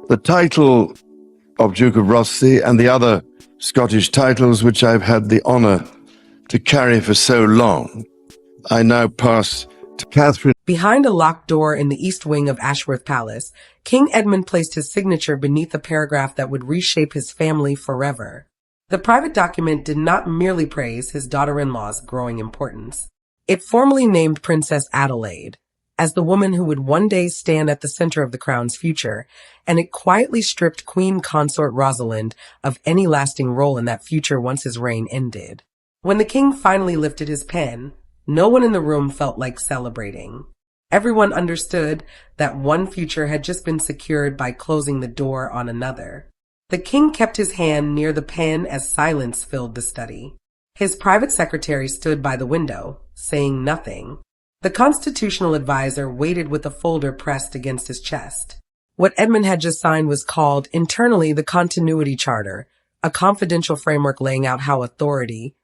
The title of Duke of Rothesay and the other Scottish titles which I've had the honour to carry for so long, I now pass to Catherine. Behind a locked door in the east wing of Ashworth Palace, King Edmund placed his signature beneath a paragraph that would reshape his family forever. The private document did not merely praise his daughter-in-law's growing importance. It formally named Princess Adelaide as the woman who would one day stand at the center of the crown's future, and it quietly stripped Queen Consort Rosalind of any lasting role in that future once his reign ended. When the king finally lifted his pen, no one in the room felt like celebrating. Everyone understood that one future had just been secured by closing the door on another. The king kept his hand near the pen as silence filled the study. His private secretary stood by the window, saying nothing. The constitutional advisor waited with a folder pressed against his chest. What Edmund had just signed was called internally the Continuity Charter, a confidential framework laying out how authority,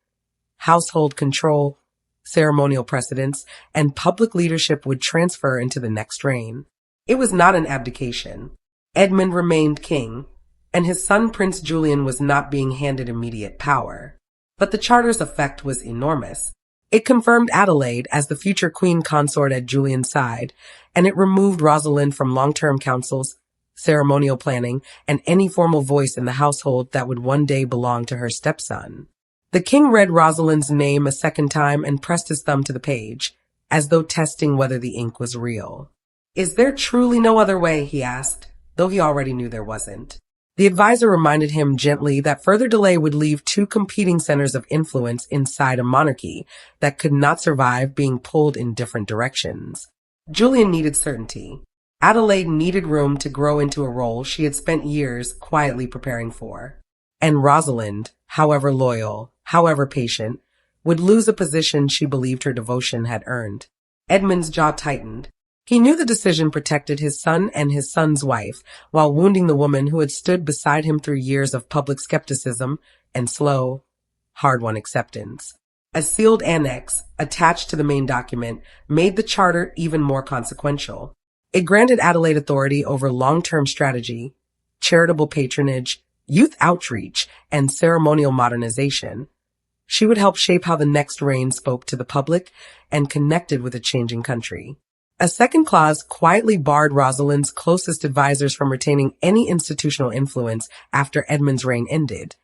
household control, ceremonial precedence, and public leadership would transfer into the next reign. It was not an abdication. Edmund remained king, and his son Prince Julian was not being handed immediate power. But the charter's effect was enormous. It confirmed Adelaide as the future queen consort at Julian's side, and it removed Rosalind from long-term councils, ceremonial planning, and any formal voice in the household that would one day belong to her stepson. The king read Rosalind's name a second time and pressed his thumb to the page, as though testing whether the ink was real. "Is there truly no other way?" he asked, though he already knew there wasn't. The advisor reminded him gently that further delay would leave two competing centers of influence inside a monarchy that could not survive being pulled in different directions. Julian needed certainty. Adelaide needed room to grow into a role she had spent years quietly preparing for. And Rosalind, however loyal, however patient, would lose a position she believed her devotion had earned. Edmund's jaw tightened. He knew the decision protected his son and his son's wife, while wounding the woman who had stood beside him through years of public skepticism and slow, hard-won acceptance. A sealed annex, attached to the main document, made the charter even more consequential. It granted Adelaide authority over long-term strategy, charitable patronage, youth outreach, and ceremonial modernization. She would help shape how the next reign spoke to the public and connected with a changing country. A second clause quietly barred Rosalind's closest advisors from retaining any institutional influence after Edmund's reign ended,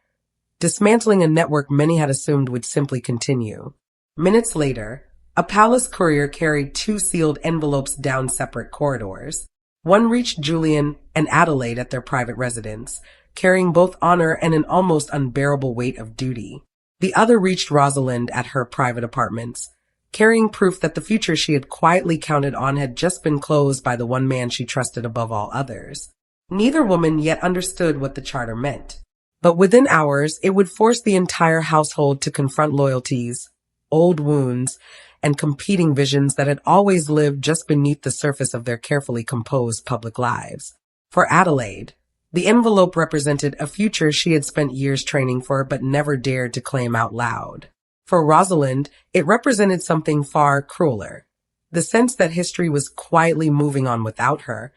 dismantling a network many had assumed would simply continue. Minutes later, a palace courier carried two sealed envelopes down separate corridors. One reached Julian and Adelaide at their private residence, carrying both honor and an almost unbearable weight of duty. The other reached Rosalind at her private apartments, carrying proof that the future she had quietly counted on had just been closed by the one man she trusted above all others. Neither woman yet understood what the charter meant. But within hours, it would force the entire household to confront loyalties, old wounds, and competing visions that had always lived just beneath the surface of their carefully composed public lives. For Adelaide, the envelope represented a future she had spent years training for but never dared to claim out loud. For Rosalind, it represented something far crueler, the sense that history was quietly moving on without her,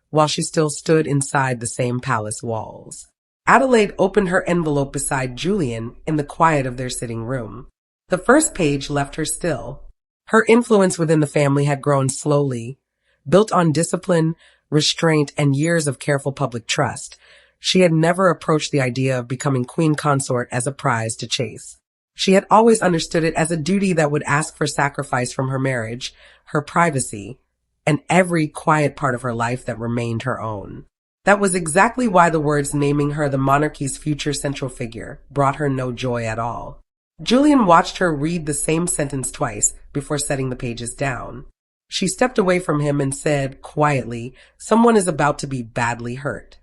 while she still stood inside the same palace walls. Adelaide opened her envelope beside Julian in the quiet of their sitting room. The first page left her still. Her influence within the family had grown slowly, built on discipline, restraint, and years of careful public trust. She had never approached the idea of becoming queen consort as a prize to chase. She had always understood it as a duty that would ask for sacrifice from her marriage, her privacy, and every quiet part of her life that remained her own. That was exactly why the words naming her the monarchy's future central figure brought her no joy at all. Julian watched her read the same sentence twice before setting the pages down. She stepped away from him and said, quietly, "Someone is about to be badly hurt."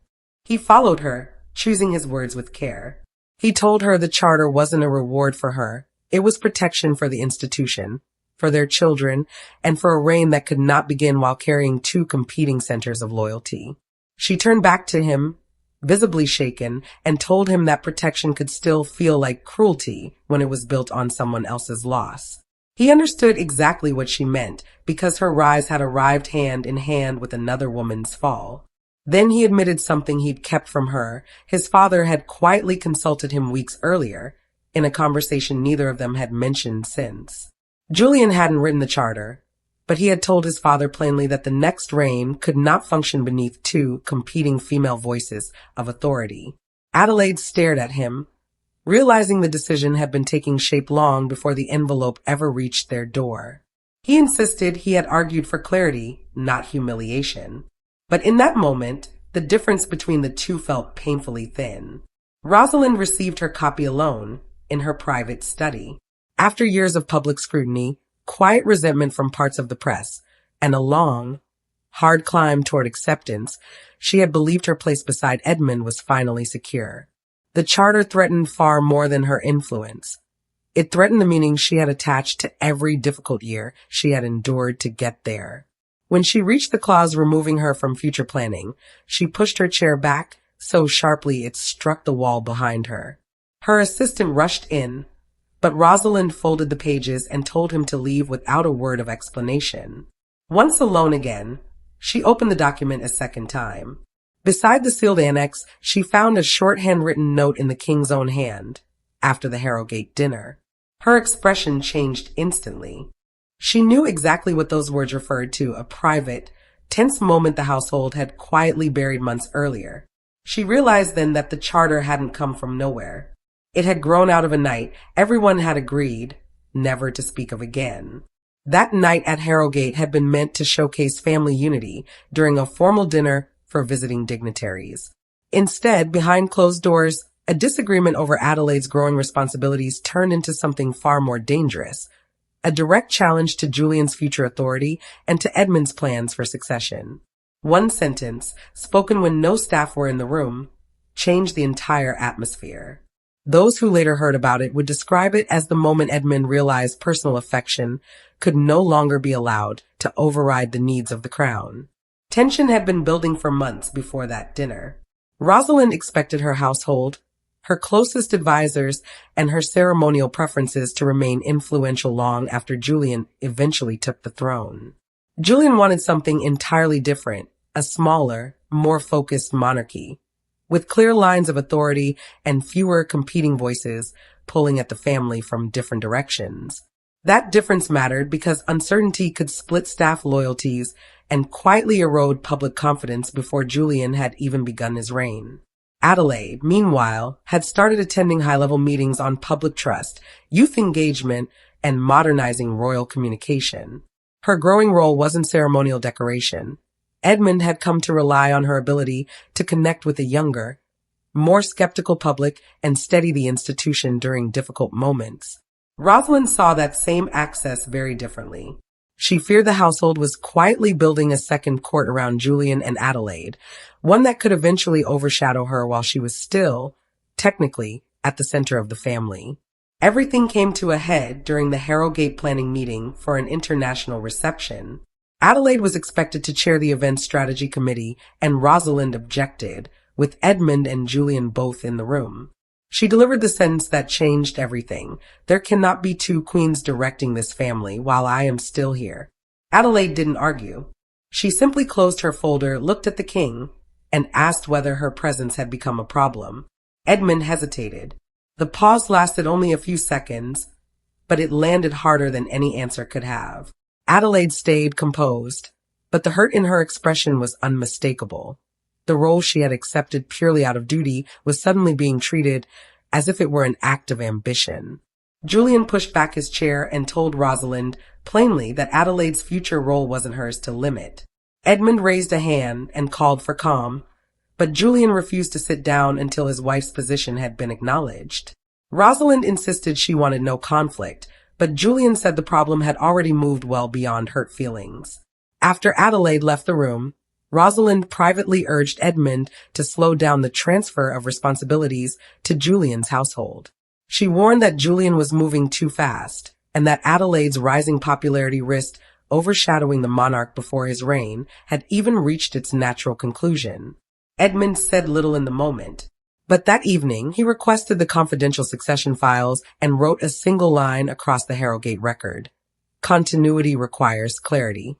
He followed her, choosing his words with care. He told her the charter wasn't a reward for her. It was protection for the institution, for their children, and for a reign that could not begin while carrying two competing centers of loyalty. She turned back to him, visibly shaken, and told him that protection could still feel like cruelty when it was built on someone else's loss. He understood exactly what she meant, because her rise had arrived hand in hand with another woman's fall. Then he admitted something he'd kept from her. His father had quietly consulted him weeks earlier, in a conversation neither of them had mentioned since. Julian hadn't written the charter, but he had told his father plainly that the next reign could not function beneath two competing female voices of authority. Adelaide stared at him, realizing the decision had been taking shape long before the envelope ever reached their door. He insisted he had argued for clarity, not humiliation. But in that moment, the difference between the two felt painfully thin. Rosalind received her copy alone, in her private study. After years of public scrutiny, quiet resentment from parts of the press, and a long, hard climb toward acceptance, she had believed her place beside Edmund was finally secure. The charter threatened far more than her influence. It threatened the meaning she had attached to every difficult year she had endured to get there. When she reached the clause removing her from future planning, she pushed her chair back so sharply it struck the wall behind her. Her assistant rushed in, but Rosalind folded the pages and told him to leave without a word of explanation. Once alone again, she opened the document a second time. Beside the sealed annex, she found a short handwritten note in the king's own hand, after the Harrogate dinner. Her expression changed instantly. She knew exactly what those words referred to, a private, tense moment the household had quietly buried months earlier. She realized then that the charter hadn't come from nowhere. It had grown out of a night everyone had agreed never to speak of again. That night at Harrogate had been meant to showcase family unity during a formal dinner for visiting dignitaries. Instead, behind closed doors, a disagreement over Adelaide's growing responsibilities turned into something far more dangerous, a direct challenge to Julian's future authority and to Edmund's plans for succession. One sentence, spoken when no staff were in the room, changed the entire atmosphere. Those who later heard about it would describe it as the moment Edmund realized personal affection could no longer be allowed to override the needs of the crown. Tension had been building for months before that dinner. Rosalind expected her household, her closest advisors, and her ceremonial preferences to remain influential long after Julian eventually took the throne. Julian wanted something entirely different, a smaller, more focused monarchy, with clear lines of authority and fewer competing voices pulling at the family from different directions. That difference mattered because uncertainty could split staff loyalties and quietly erode public confidence before Julian had even begun his reign. Adelaide, meanwhile, had started attending high-level meetings on public trust, youth engagement, and modernizing royal communication. Her growing role wasn't ceremonial decoration. Edmund had come to rely on her ability to connect with a younger, more skeptical public and steady the institution during difficult moments. Rosalind saw that same access very differently. She feared the household was quietly building a second court around Julian and Adelaide, one that could eventually overshadow her while she was still, technically, at the center of the family. Everything came to a head during the Harrogate planning meeting for an international reception. Adelaide was expected to chair the event strategy committee, and Rosalind objected, with Edmund and Julian both in the room. She delivered the sentence that changed everything. There cannot be two queens directing this family while I am still here. Adelaide didn't argue. She simply closed her folder, looked at the king, and asked whether her presence had become a problem. Edmund hesitated. The pause lasted only a few seconds, but it landed harder than any answer could have. Adelaide stayed composed, but the hurt in her expression was unmistakable. The role she had accepted purely out of duty was suddenly being treated as if it were an act of ambition. Julian pushed back his chair and told Rosalind plainly that Adelaide's future role wasn't hers to limit. Edmund raised a hand and called for calm, but Julian refused to sit down until his wife's position had been acknowledged. Rosalind insisted she wanted no conflict, but Julian said the problem had already moved well beyond hurt feelings. After Adelaide left the room, Rosalind privately urged Edmund to slow down the transfer of responsibilities to Julian's household. She warned that Julian was moving too fast, and that Adelaide's rising popularity risked overshadowing the monarch before his reign had even reached its natural conclusion. Edmund said little in the moment, but that evening he requested the confidential succession files and wrote a single line across the Harrogate record. Continuity requires clarity.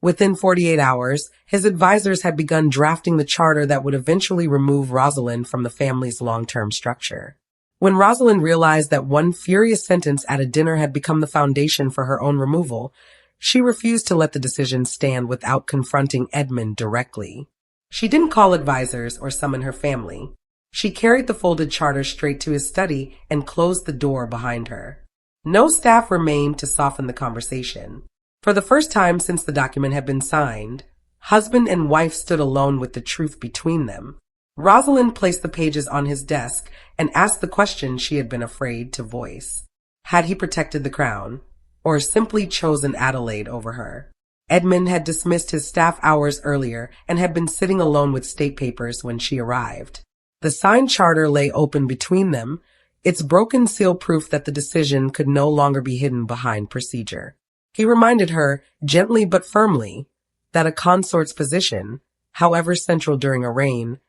Within 48 hours, his advisors had begun drafting the charter that would eventually remove Rosalind from the family's long-term structure. When Rosalind realized that one furious sentence at a dinner had become the foundation for her own removal, she refused to let the decision stand without confronting Edmund directly. She didn't call advisors or summon her family. She carried the folded charter straight to his study and closed the door behind her. No staff remained to soften the conversation. For the first time since the document had been signed, husband and wife stood alone with the truth between them. Rosalind placed the pages on his desk and asked the question she had been afraid to voice. Had he protected the crown, or simply chosen Adelaide over her? Edmund had dismissed his staff hours earlier and had been sitting alone with state papers when she arrived. The signed charter lay open between them, its broken seal proof that the decision could no longer be hidden behind procedure. He reminded her, gently but firmly, that a consort's position, however central during a reign,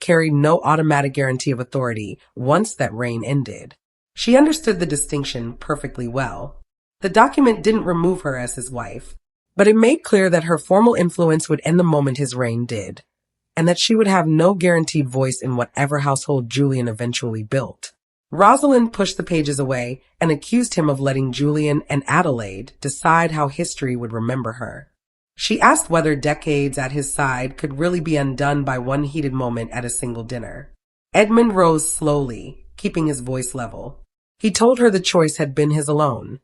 carried no automatic guarantee of authority once that reign ended. She understood the distinction perfectly well. The document didn't remove her as his wife, but it made clear that her formal influence would end the moment his reign did, and that she would have no guaranteed voice in whatever household Julian eventually built. Rosalind pushed the pages away and accused him of letting Julian and Adelaide decide how history would remember her. She asked whether decades at his side could really be undone by one heated moment at a single dinner. Edmund rose slowly, keeping his voice level. He told her the choice had been his alone.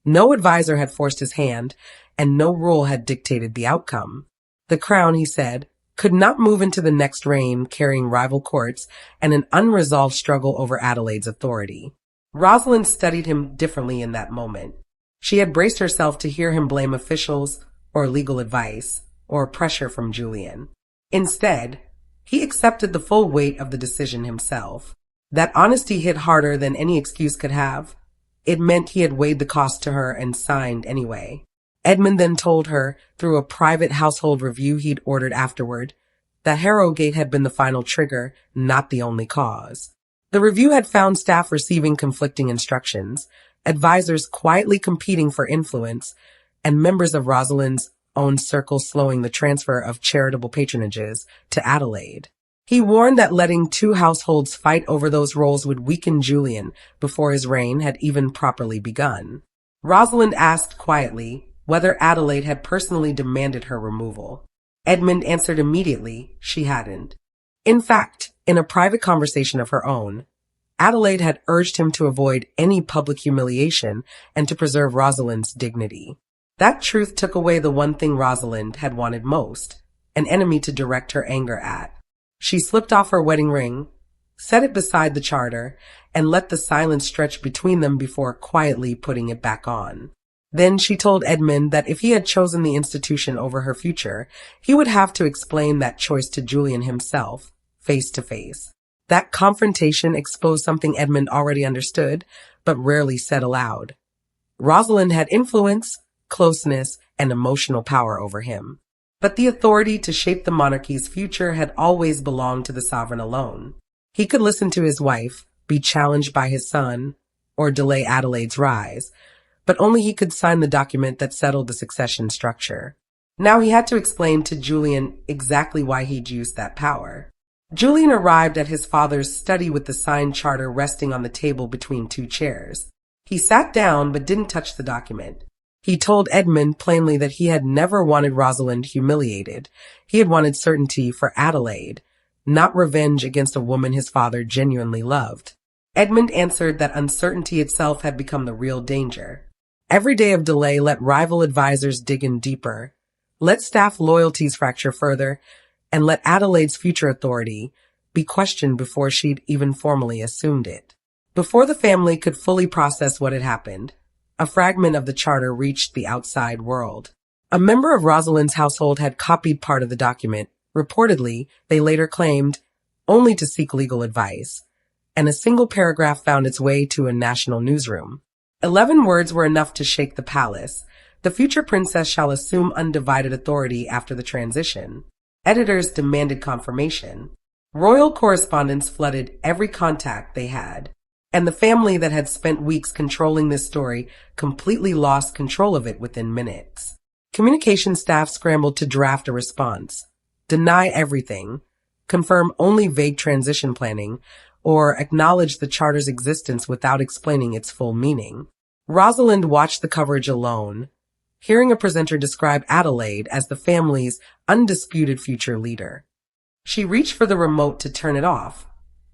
No advisor had forced his hand, and no rule had dictated the outcome. The crown, he said, could not move into the next reign carrying rival courts and an unresolved struggle over Adelaide's authority. Rosalind studied him differently in that moment. She had braced herself to hear him blame officials or legal advice or pressure from Julian. Instead, he accepted the full weight of the decision himself. That honesty hit harder than any excuse could have. It meant he had weighed the cost to her and signed anyway. Edmund then told her, through a private household review he'd ordered afterward, that Harrogate had been the final trigger, not the only cause. The review had found staff receiving conflicting instructions, advisors quietly competing for influence, and members of Rosalind's own circle slowing the transfer of charitable patronages to Adelaide. He warned that letting two households fight over those roles would weaken Julian before his reign had even properly begun. Rosalind asked quietly whether Adelaide had personally demanded her removal. Edmund answered immediately she hadn't. In fact, in a private conversation of her own, Adelaide had urged him to avoid any public humiliation and to preserve Rosalind's dignity. That truth took away the one thing Rosalind had wanted most, an enemy to direct her anger at. She slipped off her wedding ring, set it beside the charter, and let the silence stretch between them before quietly putting it back on. Then she told Edmund that if he had chosen the institution over her future, he would have to explain that choice to Julian himself, face to face. That confrontation exposed something Edmund already understood, but rarely said aloud. Rosalind had influence, closeness, and emotional power over him. But the authority to shape the monarchy's future had always belonged to the sovereign alone. He could listen to his wife, be challenged by his son, or delay Adelaide's rise, but only he could sign the document that settled the succession structure. Now he had to explain to Julian exactly why he'd used that power. Julian arrived at his father's study with the signed charter resting on the table between two chairs. He sat down but didn't touch the document. He told Edmund plainly that he had never wanted Rosalind humiliated. He had wanted certainty for Adelaide, not revenge against a woman his father genuinely loved. Edmund answered that uncertainty itself had become the real danger. Every day of delay let rival advisors dig in deeper, let staff loyalties fracture further, and let Adelaide's future authority be questioned before she'd even formally assumed it. Before the family could fully process what had happened, a fragment of the charter reached the outside world. A member of Rosalind's household had copied part of the document. Reportedly, they later claimed, only to seek legal advice, and a single paragraph found its way to a national newsroom. 11 words were enough to shake the palace. The future princess shall assume undivided authority after the transition. Editors demanded confirmation. Royal correspondents flooded every contact they had, and the family that had spent weeks controlling this story completely lost control of it within minutes. Communication staff scrambled to draft a response, deny everything, confirm only vague transition planning, or acknowledge the charter's existence without explaining its full meaning. Rosalind watched the coverage alone, hearing a presenter describe Adelaide as the family's undisputed future leader. She reached for the remote to turn it off,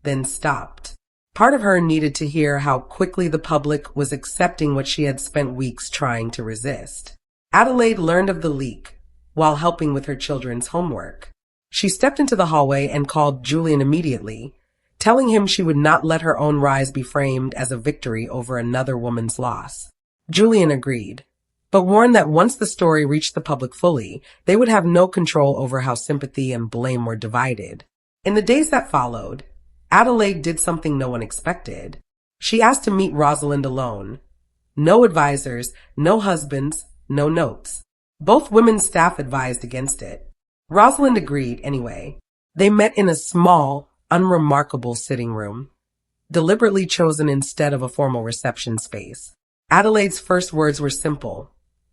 then stopped. Part of her needed to hear how quickly the public was accepting what she had spent weeks trying to resist. Adelaide learned of the leak while helping with her children's homework. She stepped into the hallway and called Julian immediately, telling him she would not let her own rise be framed as a victory over another woman's loss. Julian agreed, but warned that once the story reached the public fully, they would have no control over how sympathy and blame were divided. In the days that followed, Adelaide did something no one expected. She asked to meet Rosalind alone. No advisors, no husbands, no notes. Both women's staff advised against it. Rosalind agreed anyway. They met in a small, unremarkable sitting room, deliberately chosen instead of a formal reception space. Adelaide's first words were simple.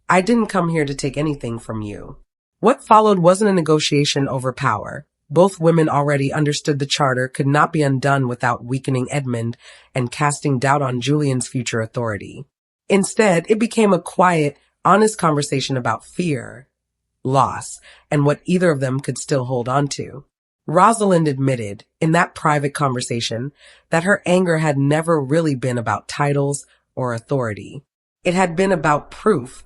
"I didn't come here to take anything from you." What followed wasn't a negotiation over power. Both women already understood the charter could not be undone without weakening Edmund and casting doubt on Julian's future authority. Instead, it became a quiet, honest conversation about fear, loss, and what either of them could still hold on to. Rosalind admitted, in that private conversation, that her anger had never really been about titles or authority. It had been about proof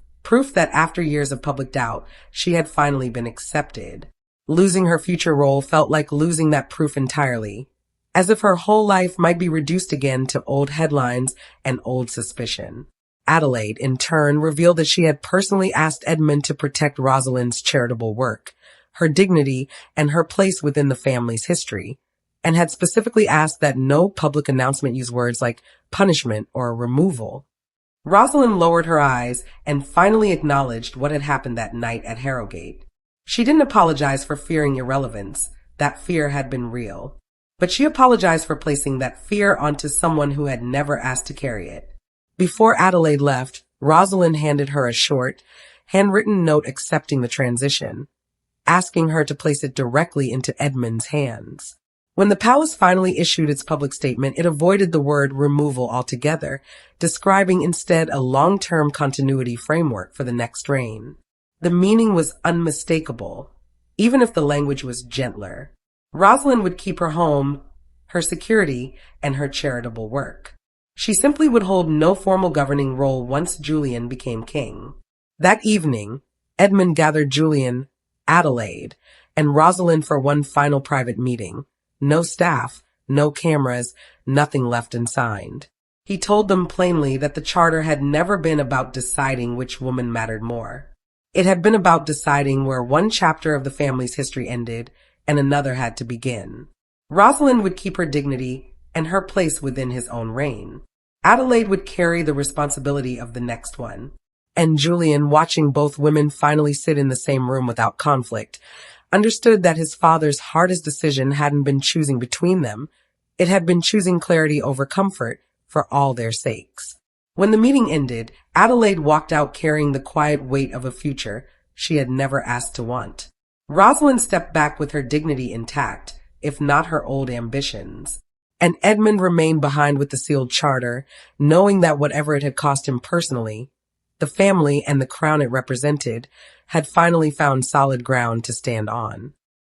that after years of public doubt, she had finally been accepted. Losing her future role felt like losing that proof entirely, as if her whole life might be reduced again to old headlines and old suspicion. Adelaide, in turn, revealed that she had personally asked Edmund to protect Rosalind's charitable work, her dignity, and her place within the family's history, and had specifically asked that no public announcement use words like punishment or removal. Rosalind lowered her eyes and finally acknowledged what had happened that night at Harrogate. She didn't apologize for fearing irrelevance. That fear had been real. But she apologized for placing that fear onto someone who had never asked to carry it. Before Adelaide left, Rosalind handed her a short, handwritten note accepting the transition, asking her to place it directly into Edmund's hands. When the palace finally issued its public statement, it avoided the word removal altogether, describing instead a long-term continuity framework for the next reign. The meaning was unmistakable, even if the language was gentler. Rosalind would keep her home, her security, and her charitable work. She simply would hold no formal governing role once Julian became king. That evening, Edmund gathered Julian, Adelaide, and Rosalind for one final private meeting. No staff, no cameras, nothing left unsigned. He told them plainly that the charter had never been about deciding which woman mattered more. It had been about deciding where one chapter of the family's history ended and another had to begin. Rosalind would keep her dignity and her place within his own reign. Adelaide would carry the responsibility of the next one. And Julian, watching both women finally sit in the same room without conflict, understood that his father's hardest decision hadn't been choosing between them. It had been choosing clarity over comfort for all their sakes. When the meeting ended, Adelaide walked out carrying the quiet weight of a future she had never asked to want. Rosalind stepped back with her dignity intact, if not her old ambitions. And Edmund remained behind with the sealed charter, knowing that whatever it had cost him personally, the family and the crown it represented had finally found solid ground to stand on.